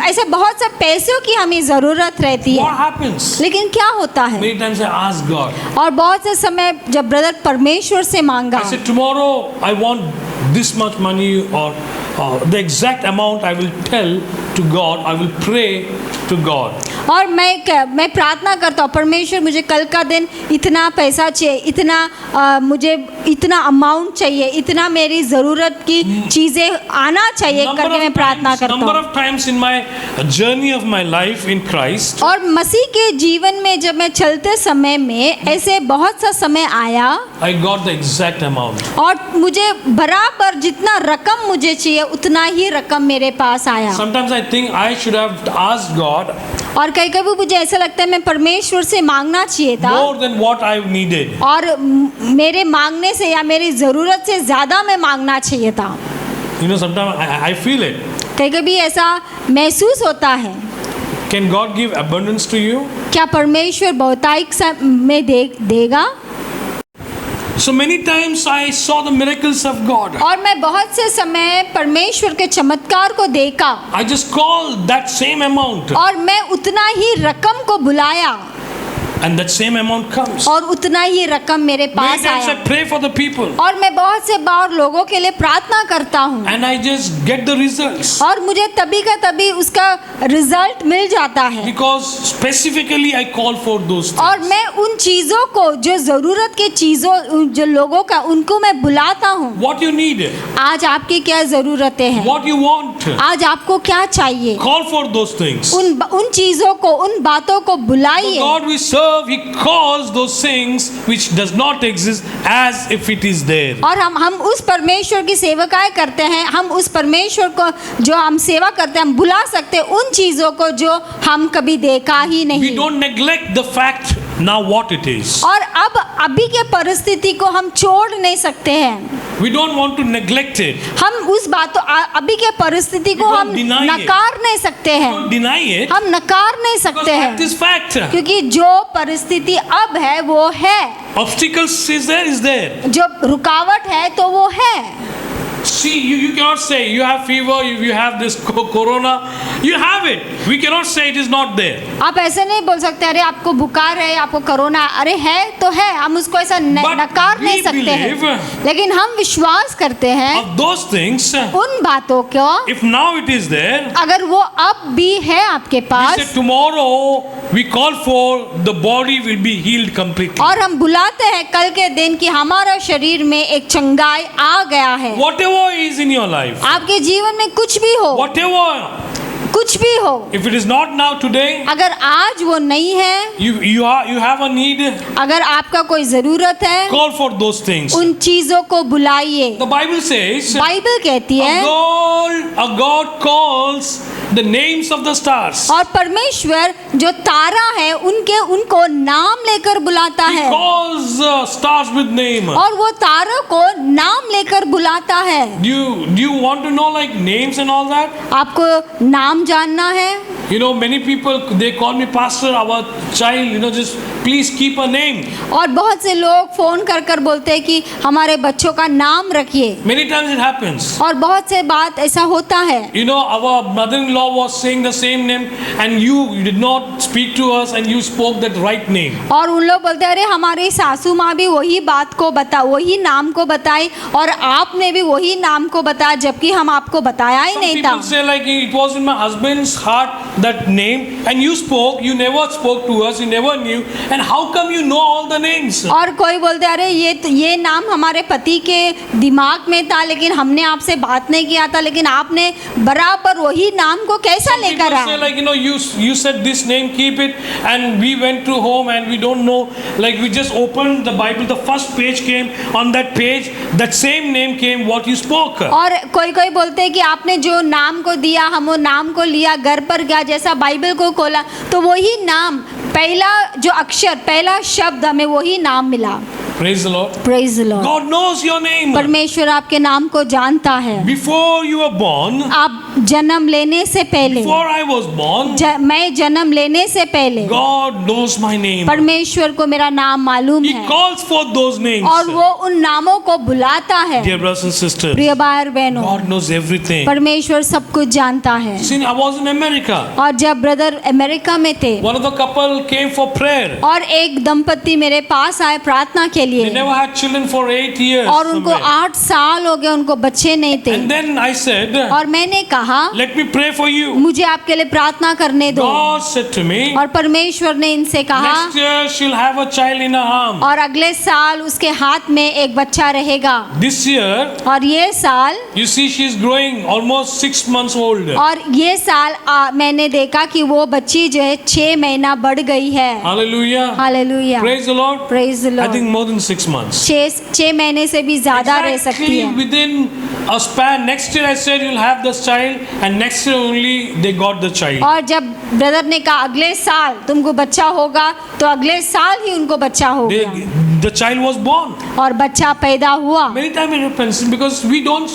ऐसे बहुत से पैसों की हमें ज़रूरत रहती What है। happens? लेकिन क्या होता है, Many times I ask God, और बहुत से समय जब ब्रदर परमेश्वर से मांगा, I said, tomorrow I want this much money, or the exact amount I will tell to God, I will pray to God. और मैं प्रार्थना करता हूँ, परमेश्वर मुझे कल का दिन इतना पैसा चाहिए, इतना मुझे इतना अमाउंट चाहिए, इतना मेरी ज़रूरत की चीज़ें आना चाहिए करके मैं प्रार्थना करता हूँ। Number of times in my journey of my life in Christ, और मसीह के जीवन में जब मैं चलते समय में ऐसे बहुत सा समय आया I got the exact amount. और मुझे बराबर जितना रकम मुझे चाहिए उतना ही रकम मेरे पास आया। Sometimes I think I should have asked God और कई कभी मुझे ऐसा लगता है मैं परमेश्वर से मांगना चाहिए था more than what I needed. और मेरे मांगने से या मेरी ज़रूरत से ज़्यादा मैं मांगना चाहिए था। You know, sometimes I feel it. कई कभी ऐसा महसूस होता है। Can God give abundance to you? क्या परमेश्वर बहुतायत में देगा? So many times I saw the miracles of God. और मैं बहुत से समय परमेश्वर के चमत्कार को देखा I just called that same amount, और मैं उतना ही रकम को बुलाया and that same amount comes. और उतना ही रकम मेरे Many पास times I आया। pray for the people, और मैं बहुत से बार लोगों के लिए प्रार्थना करता हूँ and I just get the results. और मुझे तभी का तभी उसका रिजल्ट मिल जाता है। Because specifically I call for those things. और मैं उन चीज़ों को जो ज़रूरत की चीज़ों जो लोगों का उनको मैं बुलाता हूँ। What you need, आज आपकी क्या ज़रूरतें हैं? what you want, आज आपको क्या चाहिए? call for those things. उन चीज़ों को, उन बातों को The बुलाइए। God we serve, He calls those things which does not exist as if it is there. और हम उस परमेश्वर की सेवकाएं करते हैं, हम उस परमेश्वर को जो हम सेवा करते हैं हम बुला सकते हैं उन चीज़ों को जो हम कभी देखा ही We नहीं। don't neglect the fact now what it is. और अब अभी के परिस्थिति को हम छोड़ नहीं सकते हैं। We don't want to neglect it. हम उस बातों अभी के परिस्थिति को We हम don't deny it. नकार नहीं सकते हैं। Don't deny it. हम नकार नहीं Because सकते fact हैं is fact. क्योंकि जो परिस्थिति अब है वो है, Obstacles is there. जो रुकावट है तो वो है। See, you cannot say you have fever, you have this corona. You have it. We cannot say it is not there. आप ऐसे नहीं बोल सकते अरे आपको बुखार है, आपको कोरोना, अरे है तो है, हम उसको ऐसा But नकार we नहीं सकते believe हैं। लेकिन हम विश्वास करते हैं Of those things, उन बातों को, if now it is there, अगर वो अब भी है आपके we say pass tomorrow we call for the body will be healed completely. और हम बुलाते हैं कल के दिन कि हमारा शरीर में एक चंगाई आ गया है। Whatever is in your life, आपके जीवन में कुछ भी हो, whatever, कुछ भी हो, if it is not now today, अगर आज वो नहीं है, you have a need, अगर आपका कोई जरूरत है, call for those things. उन चीजों को बुलाइए। The Bible says, बाइबल कहती है a God calls the names of the stars. और परमेश्वर जो तारा है उनको नाम लेकर बुलाता He है calls stars with name. और वो तारों को नाम लेकर बुलाता है। Do you want to know like names and all that? आपको नाम जानना है? You know, many people they call me pastor, our child, you know, just please keep a name. और बहुत से लोग फोन कर कर बोलते हैं कि हमारे बच्चों का नाम रखिए। Many times it happens. और बहुत से बात ऐसा होता है। You know, our mother-in-law was saying the same name and you did not speak to us and you spoke that right name. और उन लोग बोलते हैं अरे हमारी सासू माँ भी वही बात को वही नाम को बताई और आपने भी वही नाम को बताया जबकि हम आपको बताया ही Some नहीं था। people say like it was in my husband's heart that name and you never spoke to us, you never knew, and how come you know all the names? और कोई बोलते अरे ये नाम हमारे पति के दिमाग में था लेकिन हमने आपसे बात नहीं किया था, लेकिन आपने बराबर वही नाम को कैसा Some लेकर people say आए? like, you know, you said this name, keep it, and we went to home and we don't know, like we just opened the Bible, the first page came, on that page that same name came what you spoke. और कोई बोलते हैं कि आपने जो नाम को दिया हम वो नाम को लिया, घर पर गया, जैसा बाइबल को खोला तो वही नाम, पहला जो अक्षर, पहला शब्द हमें वही नाम मिला। Praise the Lord. Praise the Lord. God knows your name. परमेश्वर आपके नाम को जानता है। Before you were born, आप जन्म लेने से पहले, before I was born, मैं जन्म लेने से पहले God knows my name. परमेश्वर को मेरा नाम मालूम He है calls for those names. और वो उन नामों को बुलाता है। Dear brothers and sisters, प्रिय भाई बहनों, God knows everything. परमेश्वर सब कुछ जानता है। See, I was in America. और जब ब्रदर अमेरिका में थे One of the couple came for prayer. और एक दंपति मेरे पास आए प्रार्थना के They लिए, never had children for 8 years. और उनको somewhere. 8 साल हो गए, उनको बच्चे नहीं थे। And then I said, और मैंने कहा let me pray for you. मुझे आपके लिए प्रार्थना करने दो। God said to me, और परमेश्वर ने इनसे कहा, next year she'll have a child in her arm. और अगले साल उसके हाथ में एक बच्चा रहेगा। This year, और ये साल, you see she's growing almost 6 months old. और ये साल मैंने देखा कि वो बच्ची जो है 6 महीना बढ़ गई है। Hallelujah. Hallelujah, Praise the Lord. Praise the I Lord. think more than 6 months. 6 महीने से भी ज्यादा रह सकती Exactly है। within a span. Next year I said you'll have this child, and next year only they got the child. और जब brother ने कहा अगले साल तुमको बच्चा होगा, तो अगले साल ही उनको बच्चा हो They, गया the child was born. और बच्चा पैदा हुआ। Many times it happens because we don't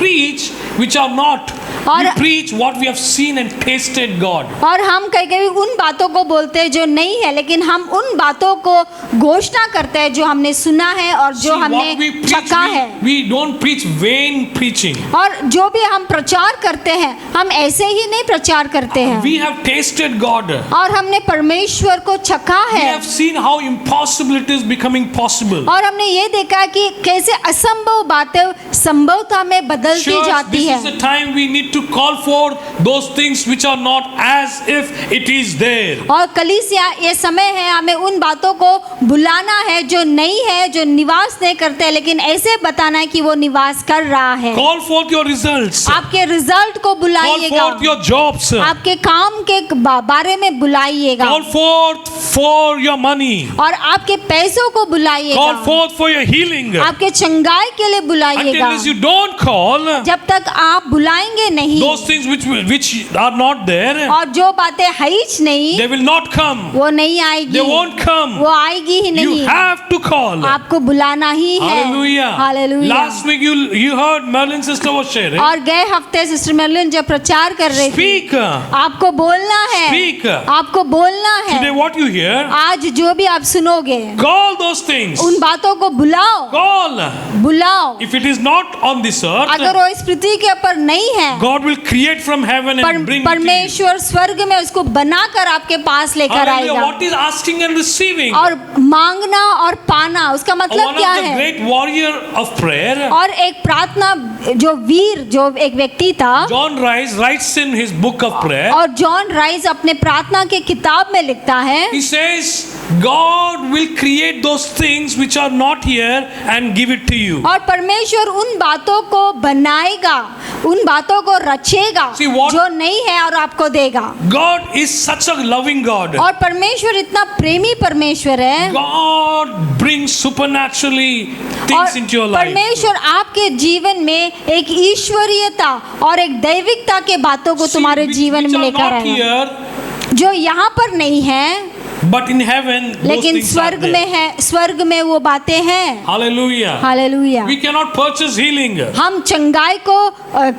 preach which are not. We और- preach what we have seen and tasted God. और हम कहीं कभी उन बातों को बोलते हैं जो नहीं है, लेकिन हम उन बातों को घोषणा करते हैं जो हमने सुना है और जो See, हमने what we preach, चखा है। we don't preach vain preaching. और जो भी हम प्रचार करते हैं, हम ऐसे ही नहीं प्रचार करते हैं। We have tasted God. और हमने परमेश्वर को चखा We है, have seen how impossible it is becoming possible. और हमने ये देखा कि कैसे असंभव बातें संभवता में बदलती Church, जाती this है। is the time we need to call forth those things which are not as if it is there. और कलीसिया, ये समय है हमें उन बातों को बुलाना है जो नहीं है, जो निवास नहीं करते, लेकिन ऐसे बताना है कि वो निवास कर रहा है। Call forth your results. आपके रिजल्ट को Call बुलाइएगा, forth your jobs. आपके काम के बारे में बुलाइएगा, Call forth for your money. और आपके पैसों को Call बुलाइएगा, forth for your healing. आपके चंगाई के लिए बुलाइएगा। Until you don't call जब तक आप बुलाएंगे नहीं, those things which are not there, और जो बातें है ही नहीं, they will not come. वो नहीं आएगी, They won't come. वो आएगी ही You नहीं। have to call. आपको बुलाना ही है। Hallelujah. Hallelujah. Last week you heard Merlin's sister was sharing. और गए हफ्ते सिस्टर मेर्लिन जब प्रचार कर रही थी, Speak. आपको बोलना है, Speak. आपको बोलना Today है। what you hear, आज जो भी आप सुनोगे, call those things. उन बातों को बुलाओ, Call. बुलाओ। If it is not on this अगर earth, वो इस पृथ्वी के ऊपर नहीं है, God will create from heaven and bring it to you. परमेश्वर स्वर्ग में उसको बनाकर आपके पास लेकर Hallelujah. आएगा। What is asking and receiving? और मांगना और पाना, उसका मतलब One क्या of the है? great warrior of prayer, और एक प्रार्थना जो वीर, जो एक व्यक्ति था, John Rice writes in his book of prayer, और जॉन राइस अपने प्रार्थना के किताब में लिखता है, he says, God will create those things which are not here and give it to you. और परमेश्वर उन बातों को बनाएगा, उन बातों को रचेगा See what- जो नहीं है और आपको देगा। God is such a loving God. और परमेश्वर इतना प्रेमी परमेश्वर है, God brings supernaturally और things into your life. परमेश्वर आपके जीवन में एक ईश्वरीयता और एक दैविकता के बातों को See, तुम्हारे which जीवन में are लेकर not आएगा, here, जो यहाँ पर नहीं है, but in heaven, those लेकिन things are स्वर्ग there. में है, स्वर्ग में वो बातें हैं। Hallelujah. Hallelujah. We cannot purchase healing. हम चंगाई को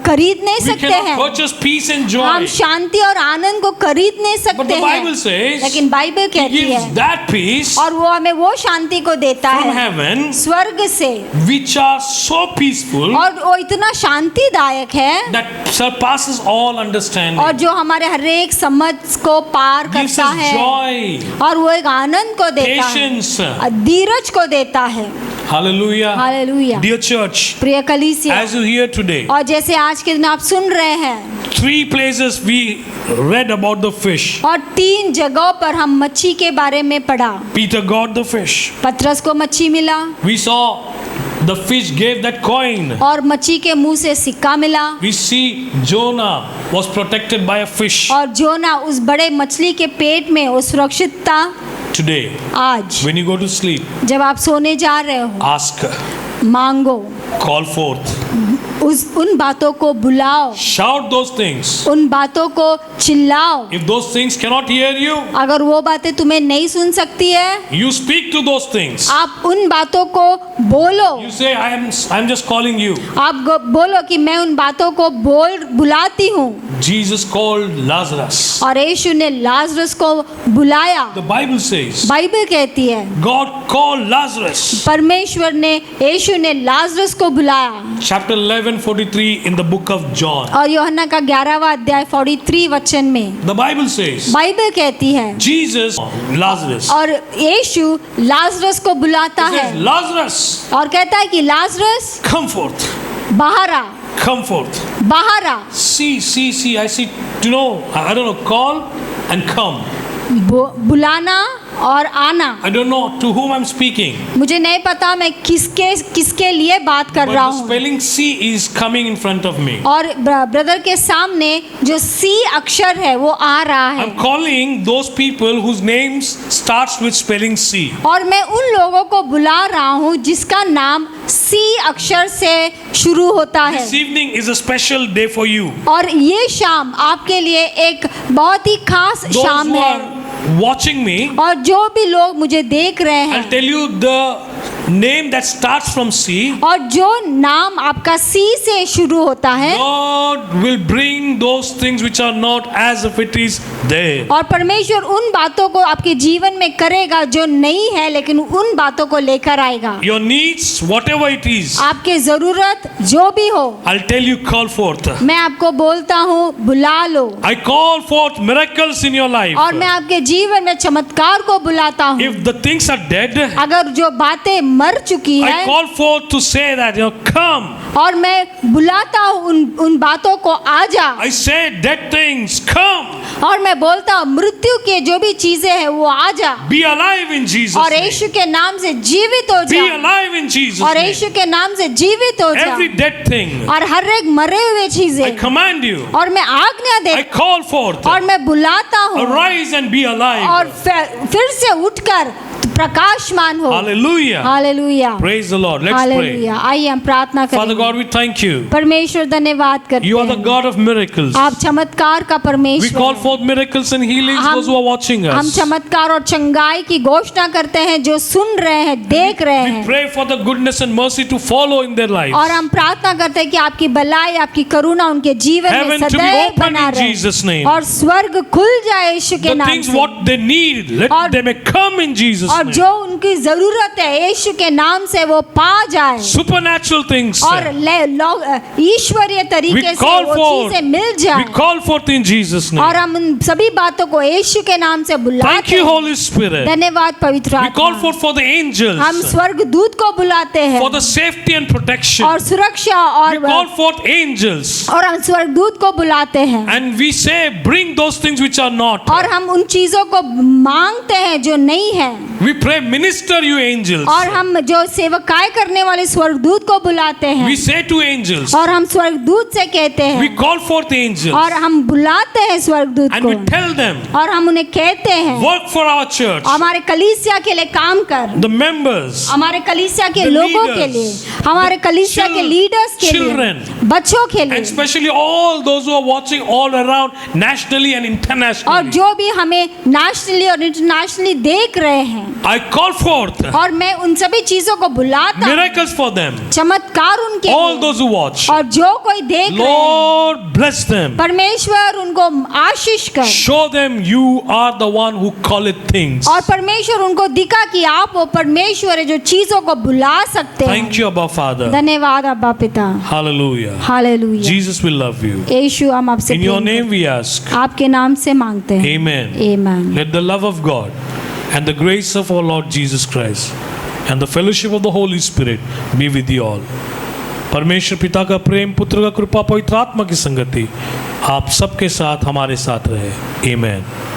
खरीद नहीं We सकते cannot हैं, purchase peace and joy. हम शांति और आनंद को खरीद नहीं But सकते the Bible हैं, says लेकिन बाइबल He कहती gives है, that peace और वो हमें वो शांति को देता from है heaven, स्वर्ग से, which are so peaceful और वो इतना शांतिदायक है, that surpasses all understanding. और जो हमारे हर एक समझ को पार Gives करता us है, joy, और वो एक आनंद को देता है, patience. धीरज को देता है। Hallelujah. हालेलुया। Dear church, प्रिय कलीसिया, as you hear today, और जैसे आज के दिन आप सुन रहे हैं, 3 places we read about the fish. और 3 जगहों पर हम मच्छी के बारे में पढ़ा। Peter got the fish. पतरस को मच्छी मिला, We saw the fish gave that coin. और मच्छी के मुंह से सिक्का मिला, We see Jonah was protected by a fish. और जोना उस बड़े मछली के पेट में वो सुरक्षित था। Today, आज when you go to sleep, जब आप सोने जा रहे हो, ask, मांगो, call forth, उन बातों को बुलाओ, shout those things. उन बातों को चिल्लाओ। If those things cannot hear you, अगर वो बातें तुम्हें नहीं सुन सकती है, you speak to those things. आप उन बातों को बोलो। You say, I'm just calling you. आप बोलो कि मैं उन बातों को बुलाती हूँ। Jesus called Lazarus. और यीशु ने लाजरस को बुलाया। The Bible says, बाइबल कहती है, God called Lazarus. परमेश्वर ने, यीशु ने लाजरस को बुलाया। Chapter 11 and 43 in the book of John. और यूहन्ना का 11वां अध्याय 43 वचन में The Bible says, बाइबल कहती है, Jesus, Lazarus. और यीशु लाजरस को बुलाता He है says, Lazarus, और कहता है कि लाजरस come forth. बाहर आ, Come forth. बाहर आ। See, I see, I don't know, call and come. बुलाना और आना। I don't know to whom I'm speaking. मुझे नहीं पता मैं किसके लिए बात कर But रहा the हूँ। spelling C is coming in front of me. और ब्रदर के सामने जो सी अक्षर है वो आ रहा है। I'm calling those people whose names starts with spelling C. और मैं उन लोगों को बुला रहा हूँ जिसका नाम सी अक्षर से शुरू होता है। This evening is a special day for you. और ये शाम आपके लिए एक बहुत ही खास Those शाम who है। are watching me, और जो भी लोग मुझे देख रहे हैं, I'll tell you the name that starts from C. और जो नाम आपका सी से शुरू होता है, God will bring those things which are not as if it is there. और परमेश्वर उन बातों को आपके जीवन में करेगा जो नहीं है, लेकिन उन बातों को लेकर आएगा। Your needs, whatever it is, आपके जरूरत जो भी हो, I'll tell you, call forth. मैं आपको बोलता हूँ बुला लो। I call forth miracles in your life. और मैं आपके जीवन में चमत्कार को बुलाता हूँ। If the things are dead, अगर जो बातें मर चुकी I है, call forth to say that, come. और मैं बुलाता हूँ उन बातों को आ जा। I say dead things, come. और मैं बोलता हूँ मृत्यु के जो भी चीजें हैं वो आ जा। Be alive in Jesus' और name. यीशु के नाम से जीवित हो Be जा। alive in Jesus' और name. यीशु के नाम से जीवित हो जा। Every dead thing, और हर एक मरे हुए I चीजें, command you. और मैं आज्ञा I दे, call forth. और मैं बुलाता हूँ, Arise and be alive. और फिर से उठकर प्रकाशमान हो। Hallelujah. Hallelujah, Praise the Lord. Let's pray. Hallelujah. आइए हम प्रार्थना Father करें। God, we thank you. परमेश्वर धन्यवाद करते You are the हैं, God of miracles. आप चमत्कार का We परमेश्वर call हैं। forth miracles and healings हम- those who are watching हम us. चमत्कार और चंगाई की घोषणा करते हैं जो सुन रहे हैं, देख रहे We हैं, pray for the goodness and mercy to follow in their lives. और हम प्रार्थना करते हैं कि आपकी भलाई, आपकी करुणा उनके जीवन में Heaven to be सदैव open बना in रहे, Jesus' name. और स्वर्ग खुल जाए यीशु के The नाम things से। what they need, let और- them may come in Jesus' और name. जो उनकी जरूरत है यीशु के नाम से वो पा जाए, Supernatural things. और ईश्वरीय We तरीके से call वो forth. चीजें मिल We जाए, call forth in Jesus' name. और हम उन सभी बातों को यीशु के नाम से Thank बुलाते you, हैं। Holy Spirit. धन्यवाद पवित्र We call आत्मा। forth for the angels, हम स्वर्ग दूत को बुलाते हैं, for the safety and protection. और सुरक्षा, We call forth angels, और हम स्वर्गदूत को बुलाते हैं, and we say, bring those things which are not. और हम उन चीजों को मांगते हैं जो नहीं है, We pray, minister you angels. और हम जो सेवकाई करने वाले स्वर्गदूत को बुलाते हैं, We say to angels, और हम स्वर्गदूत से कहते we हैं, call forth angels, और हम बुलाते हैं स्वर्गदूत and we को, tell them, और हम उन्हें कहते हैं work for our church, हमारे कलीसिया के लिए काम कर, the members, हमारे कलीसिया के The लोगों leaders, के लिए, हमारे the कलीसिया के लीडर्स के children, लिए, बच्चों के and लिए, especially all those who are watching all around, nationally and और internationally. जो भी हमें नेशनली और इंटरनेशनली देख रहे हैं, I call forth और मैं उन सभी चीजों को बुलाता हूं, miracles for them, चमत्कार उनके all लिए, those who watch. और जो कोई देख रहे हैं, Lord, bless them. परमेश्वर उनको आशीष कर, Show them you are the one who calleth things. और परमेश्वर उनको दिखा कि आप वो परमेश्वर है जो चीजों को बुला सकते हैं। Thank you, Abba Father. धन्यवाद अब्बा पिता। Hallelujah. Hallelujah. Jesus will love you. यीशु हम आपसे In your Prem name we ask. करते हैं। आपके नाम से मांगते हैं। Amen. आमीन। Let the love of God and the grace of our Lord Jesus Christ and the fellowship of the Holy Spirit be with you all. परमेश्वर पिता का प्रेम, पुत्र का कृपा, पवित्र आत्मा की संगति आप सबके साथ हमारे साथ रहे। Amen.